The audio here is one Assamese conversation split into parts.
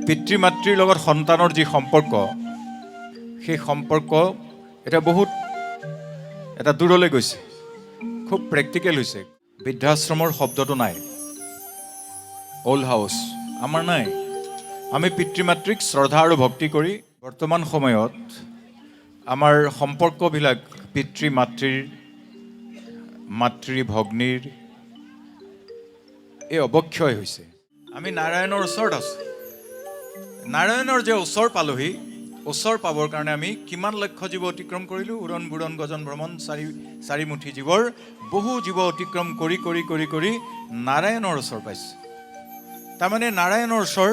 পিতৃ মাতৃৰ লগত সন্তানৰ যি সম্পৰ্ক, সেই সম্পৰ্ক এটা বহুত এটা দূৰলৈ গৈছে, খুব প্ৰেক্টিকেল হৈছে। বৃদ্ধাশ্ৰমৰ শব্দটো নাই, অল্ড হাউচ আমাৰ নাই। আমি পিতৃ মাতৃক শ্ৰদ্ধা আৰু ভক্তি কৰি বৰ্তমান সময়ত আমাৰ সম্পৰ্কবিলাক পিতৃ মাতৃৰ, মাতৃ ভগ্নীৰ এই অৱক্ষয় হৈছে। আমি নাৰায়ণৰ ওচৰত আছোঁ, নাৰায়ণৰ যে ওচৰ পালোহি, ওচৰ পাবৰ কাৰণে আমি কিমান লক্ষ্য জীৱ অতিক্ৰম কৰিলোঁ। উৰণ বুৰণ গজন ভ্ৰমণ চাৰিমুঠি জীৱৰ বহু জীৱ অতিক্ৰম কৰি কৰি কৰি কৰি নাৰায়ণৰ ওচৰ পাইছোঁ। তাৰমানে নাৰায়ণৰ ওচৰ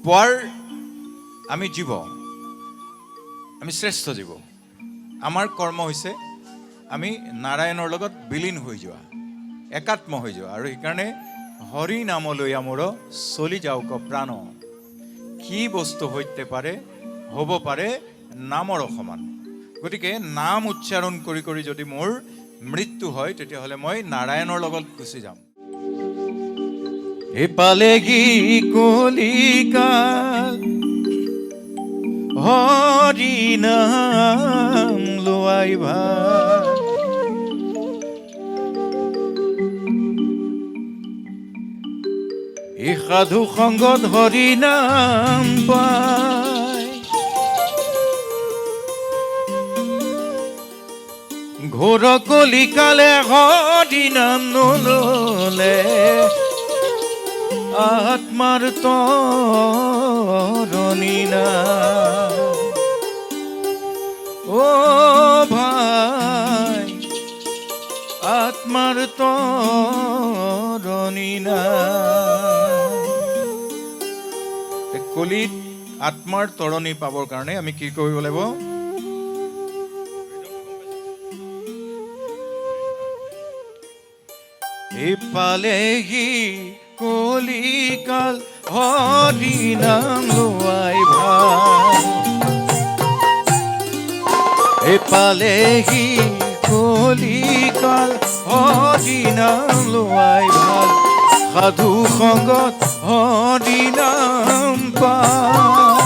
পোৱাৰ আমি জীৱ, আমি শ্ৰেষ্ঠ জীৱ। আমাৰ কৰ্ম হৈছে আমি নাৰায়ণৰ লগত বিলীন হৈ যোৱা, একাত্ম হৈ যোৱা। আৰু সেইকাৰণে হৰি নামলৈ আমাৰ চলি যাওক প্ৰাণ, কি বস্তু হৈতে পাৰে হ'ব পাৰে নামৰ সমান। গতিকে নাম উচ্চাৰণ কৰি কৰি যদি মোৰ মৃত্যু হয়, তেতিয়াহ'লে মই নাৰায়ণৰ লগত গুচি যাম। এপালেগি কলিকাল হৰি নাম লোৱাই ভাল, এই সাধু সংগত হৰি নাম পাই, ঘোৰ কলিকালে হৰি নাম নললে আত্মাৰ তৰণি নাই। ও ভাই আত্মাৰ তৰণি নাই। কলিত আত্মাৰ তৰণি পাবৰ কাৰণে আমি কি কৰিব লাগিব? এপালেহি কলিকাল হৰি নাম লোৱাই ভাল, এপালেহি কলিকাল হৰি নাম লোৱাই ভাল, সাধু সংগত হৰি নাম পাই,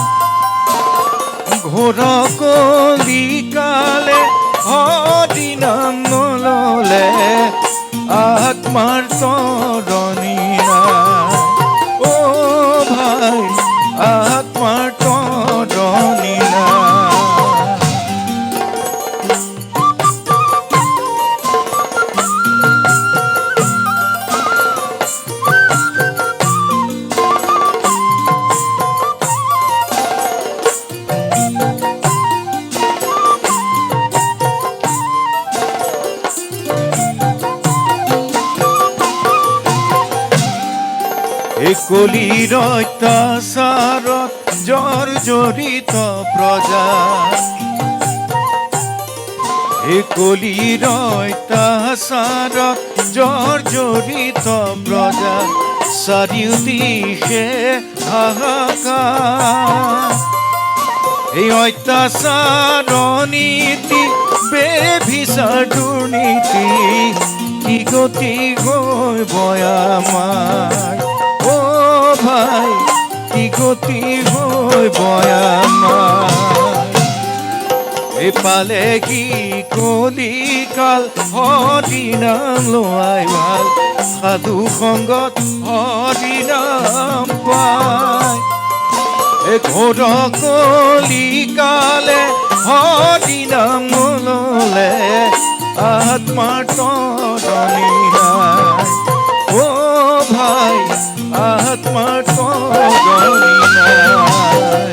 ঘোৰ কলিকালে হৰি নাম নললে আত্মাৰ তৰণি নাই। ও ভাই আত্মাৰ তৰণি নাই। কলিৰ অত্যাচাৰত জৰ্জৰিত প্ৰজা, কলিৰ অত্যাচাৰত জৰ্জৰিত প্ৰজা, চাৰিওদিশে হাহাকাৰ, এই অত্যাচাৰ নীতি বেভিচাৰ দুৰ্নীতি কি গতি গৈ বয়ামাৰ। ও ভাই কি গতি হৈ বয়ামাৰ, এপালে কি কলিকাল হৰি নাম লোৱাই ভাল, সাধু সংগত হৰি নাম পাই, ঘোৰ কলিকালে হৰি নাম ললে আত্মাৰ তৰণি নাই। ও ভাই আত্মাৰ তৰণি নাই।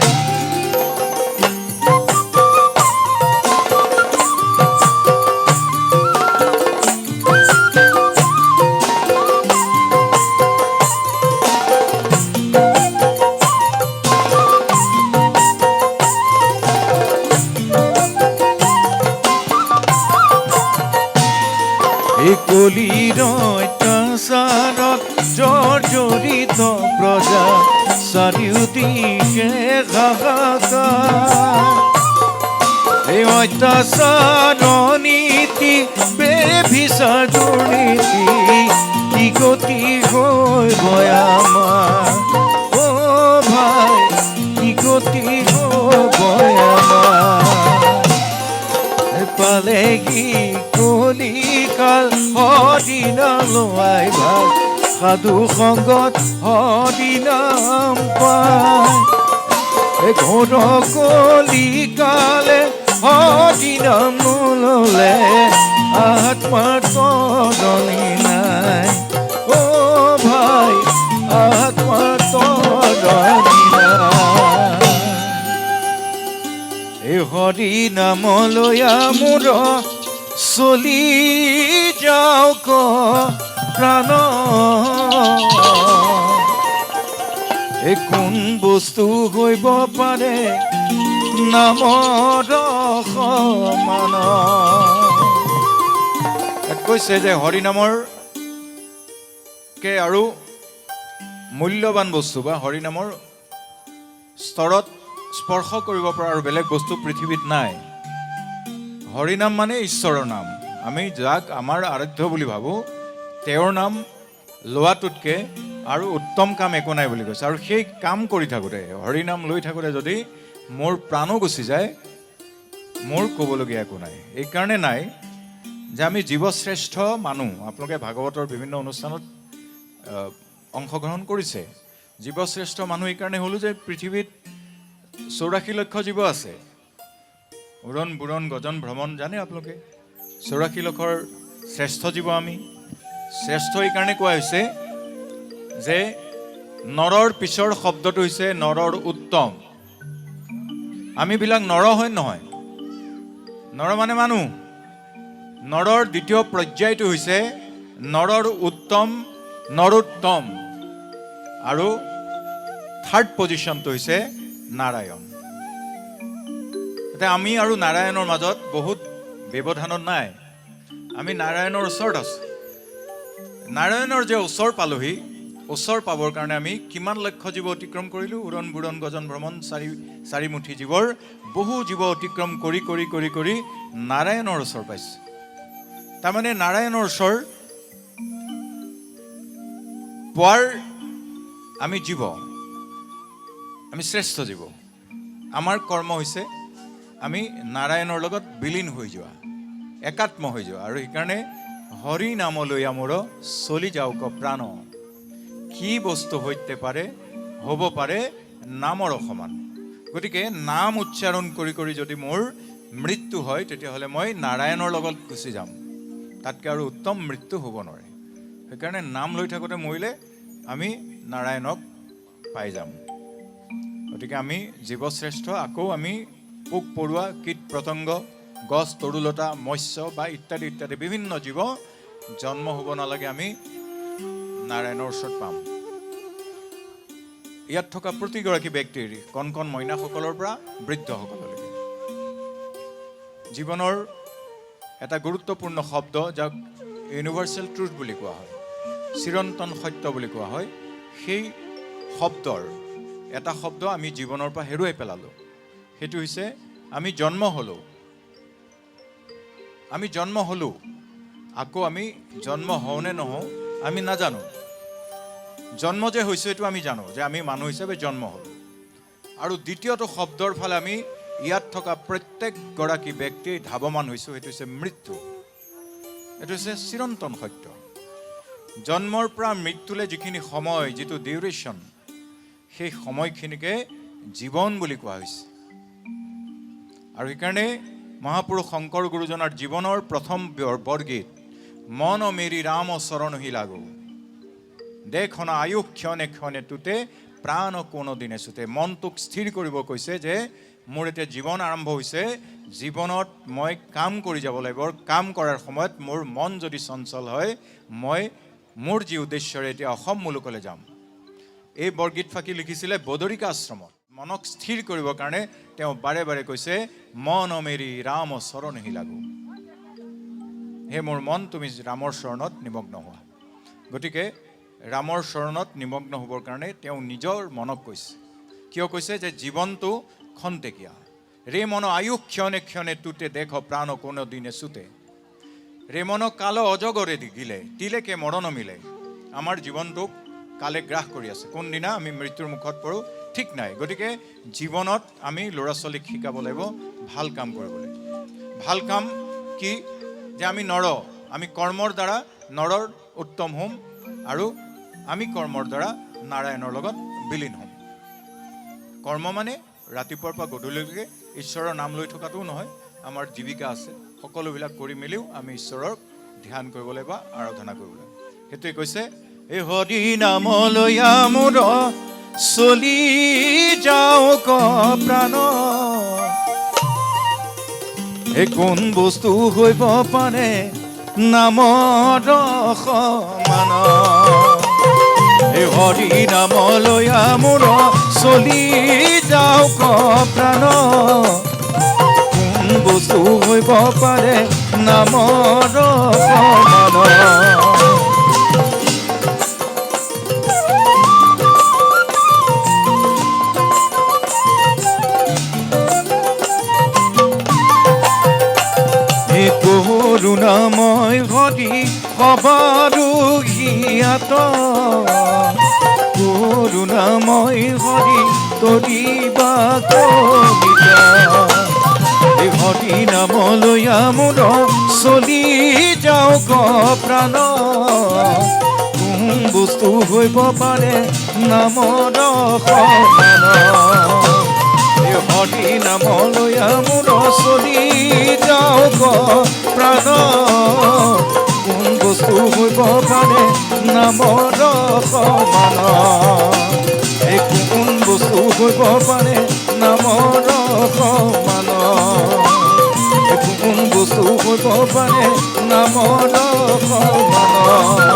কলিৰ অত্যাচাৰত জৰ্জৰিত প্ৰজা, চাৰিওদিশে হাহাকাৰ, এই অত্যাচাৰ নীতি বেভিচাৰ দুৰ্নীতি কি গতি হৈ হইব আমার, ও ভাই কি গতি হব আমার। পালে কি কলিকাল হদিনালৈ ভাল, সাধু সংগত হদিনাম পায়। ঘোর কলিকালে হদিনাম ললে আত্মার তদনি নাই, ও ভাই আত্মার তদনি নাই। এই হরি নাম লয়া মোর চলি যাওক প্রাণ, এই কোন বস্তু হইব পাৰে নামৰ সমান। কৈছে যে হৰিনামৰ কে আৰু মূল্যৱান বস্তু বা হৰিনামৰ স্তৰত স্পৰ্শ কৰিব পৰা আৰু বেলেগ বস্তু পৃথিৱীত নাই। হৰিনাম মানে ঈশ্বৰৰ নাম। আমি যাক আমাৰ আৰাধ্য বুলি ভাবোঁ, তেওঁৰ নাম লোৱাটোতকৈ আৰু উত্তম কাম একো নাই বুলি কৈছে। আৰু সেই কাম কৰি থাকোঁতে, হৰিনাম লৈ থাকোঁতে যদি মোৰ প্ৰাণো গুচি যায়, মোৰ ক'বলগীয়া একো নাই। এইকাৰণে নাই যে আমি জীৱশ্ৰেষ্ঠ মানুহ। আপোনালোকে ভাগৱতৰ বিভিন্ন অনুষ্ঠানত অংশগ্ৰহণ কৰিছে। জীৱশ্ৰেষ্ঠ মানুহ এইকাৰণে হ'লোঁ যে পৃথিৱীত 84 লক্ষ জীৱ আছে। উৰণ বুৰণ গজন ভ্ৰমণ জানে আপোনালোকে। 84 লক্ষৰ শ্ৰেষ্ঠ জীৱ আমি। শ্ৰেষ্ঠ এইকাৰণে কোৱা হৈছে যে নৰৰ পিছৰ শব্দটো হৈছে নৰৰ উত্তম। আমিবিলাক নৰ হয় নহয়? নৰ মানে মানুহ। নৰৰ দ্বিতীয় পৰ্যায়টো হৈছে নৰৰ উত্তম, নৰোত্তম। আৰু থাৰ্ড পজিশ্যনটো হৈছে নাৰায়ণ। এতিয়া আমি আৰু নাৰায়ণৰ মাজত বহুত ব্যৱধানত নাই। আমি নাৰায়ণৰ ওচৰত আছোঁ। নাৰায়ণৰ যে ওচৰ পালোহি, ওচৰ পাবৰ কাৰণে আমি কিমান লক্ষ্য জীৱ অতিক্ৰম কৰিলোঁ? উৰণ বুৰণ গজন ভ্ৰমণ চাৰিমুঠি জীৱৰ বহু জীৱ অতিক্ৰম কৰি কৰি কৰি কৰি নাৰায়ণৰ ওচৰ পাইছোঁ। তাৰমানে নাৰায়ণৰ ওচৰ পোৱাৰ আমি জীৱ, আমি শ্ৰেষ্ঠ জীৱ। আমাৰ কৰ্ম হৈছে আমি নাৰায়ণৰ লগত বিলীন হৈ যোৱা, একাত্ম হৈ যোৱা। আৰু সেইকাৰণে হৰি নামলৈ মোৰ চলি যাওক প্ৰাণ। কি বস্তু হৈতে পাৰে, হ'ব পাৰে নামৰ সমান। গতিকে নাম উচ্চাৰণ কৰি কৰি যদি মোৰ মৃত্যু হয়, তেতিয়াহ'লে মই নাৰায়ণৰ লগত গুচি যাম। তাতকৈ আৰু উত্তম মৃত্যু হ'ব নোৱাৰে। সেইকাৰণে নাম লৈ থাকোঁতে মৰিলে আমি নাৰায়ণক পাই যাম। গতিকে আমি জীৱশ্ৰেষ্ঠ। আকৌ আমি পোক পৰুৱা, কীট পতংগ, গছ তৰুলতা, মৎস্য বা ইত্যাদি ইত্যাদি বিভিন্ন জীৱ জন্ম হ'ব নালাগে, আমি নাৰায়ণৰ ওচৰত পাম। ইয়াত থকা প্ৰতিগৰাকী ব্যক্তিৰ, কণ কণ মইনাসকলৰ পৰা বৃদ্ধসকললৈকে জীৱনৰ এটা গুৰুত্বপূৰ্ণ শব্দ, যাক ইউনিভাৰ্চেল ট্ৰুথ বুলি কোৱা হয়, চিৰন্তন সত্য বুলি কোৱা হয়। সেই শব্দৰ এটা শব্দ আমি জীৱনৰ পৰা হেৰুৱাই পেলালোঁ। সেইটো হৈছে আমি জন্ম হ'লোঁ। আমি জন্ম হ'লোঁ, আকৌ আমি জন্ম হওঁ নে নহওঁ আমি নাজানো। জন্ম যে হৈছোঁ এইটো আমি জানো যে আমি মানুহ হিচাপে জন্ম হ'লোঁ। আৰু দ্বিতীয়টো শব্দৰ ফালে আমি ইয়াত থকা প্ৰত্যেকগৰাকী ব্যক্তি ধাৱমান হৈছোঁ, সেইটো হৈছে মৃত্যু। এইটো হৈছে চিৰন্তন সত্য। জন্মৰ পৰা মৃত্যুলৈ যিখিনি সময়, যিটো ডিউৰেশ্যন, সেই সময়খিনিকে জীৱন বুলি কোৱা হৈছে। আৰু সেইকাৰণে মহাপুৰুষ শংকৰ গুৰুজনাৰ জীৱনৰ প্ৰথম বৰগীত, মন মেৰি ৰাম চৰণহি লাগো, দেখনা আয়ু ক্ষণে ক্ষণে তুতে প্ৰাণ কোনো দিনে চুতে। মনটোক স্থিৰ কৰিব কৈছে যে মোৰ এতিয়া জীৱন আৰম্ভ হৈছে, জীৱনত মই কাম কৰি যাব লাগিব। কাম কৰাৰ সময়ত মোৰ মন যদি চঞ্চল হয়, মই মোৰ যি উদ্দেশ্যৰে এতিয়া অসম মুলুকলৈ যাম। এই বৰগীত ফাঁকি লিখিছিলে বদৰিকা আশ্ৰমত। মনক স্থিৰ কৰিবৰ কাৰণে তেওঁ বাৰে বাৰে কৈছে, মন মেৰি ৰাম চৰণহি লাগো। হে মোৰ মন, তুমি ৰামৰ চৰণত নিমগ্ন হোৱা। গতিকে ৰামৰ চৰণত নিমগ্ন হ'বৰ কাৰণে তেওঁ নিজৰ মনক কৈছে। কিয় কৈছে? যে জীৱনটো খন্তেকীয়া। ৰে মন আয়ু ক্ষণে ক্ষণে তুতে দেখ প্ৰাণ কোনো দিনে চুতে। ৰে মন কাল অজগৰে গিলে তিলেকে মৰণ মিলে। আমাৰ জীৱনটোক কালে গ্ৰাস কৰি আছে। কোনদিনা আমি মৃত্যুৰ মুখত পৰোঁ ঠিক নাই। গতিকে জীৱনত আমি ল'ৰা ছোৱালীক শিকাব লাগিব ভাল কাম কৰিবলৈ। ভাল কাম কি? যে আমি আমি কৰ্মৰ দ্বাৰা নৰৰ উত্তম হ'ম আৰু আমি কৰ্মৰ দ্বাৰা নাৰায়ণৰ লগত বিলীন হ'ম। কৰ্ম মানে ৰাতিপুৱাৰ পৰা গধূলিলৈকে ঈশ্বৰৰ নাম লৈ থকাটোও নহয়, আমাৰ জীৱিকা আছে, সকলোবিলাক কৰি মেলিও আমি ঈশ্বৰক ধ্যান কৰিব লাগিব, আৰাধনা কৰিব লাগিব। সেইটোৱে কৈছে, এই হৰি নামলৈ মোৰ চলি যাওক প্ৰাণ, এই কোন বস্তু হইব পাৰে নামৰ সমান। এই হৰি নামলৈ মোৰ চলি যাওক প্ৰাণ, কোন বস্তু হইব পাৰে নামৰ সমান। কৰুণাময় হৰি সবাৰু হিয়াত, কৰুণাময় হৰি তৰিবা কবিতা। এই হৰি নামলৈ মোৰ চলি যাওক প্ৰাণ, কোন বস্তু হইব পাৰে নামৰ সমান। হৰি নামলৈ মোৰ চলি যাওক প্ৰাণ, কোন বস্তু হইব পাৰে নামৰ সমান। এই কোন বস্তু হইব পাৰে নামৰ সমান, কোন বস্তু হইব পাৰে নামৰ সমান।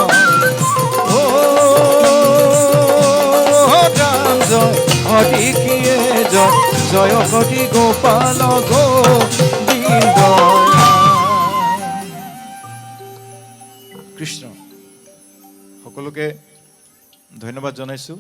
হৰি কিয়ে জয়, জয় হৰি গোপাল গোবিন্দ। কৃষ্ণ। সকলোকে ধন্যবাদ জনাইছোঁ।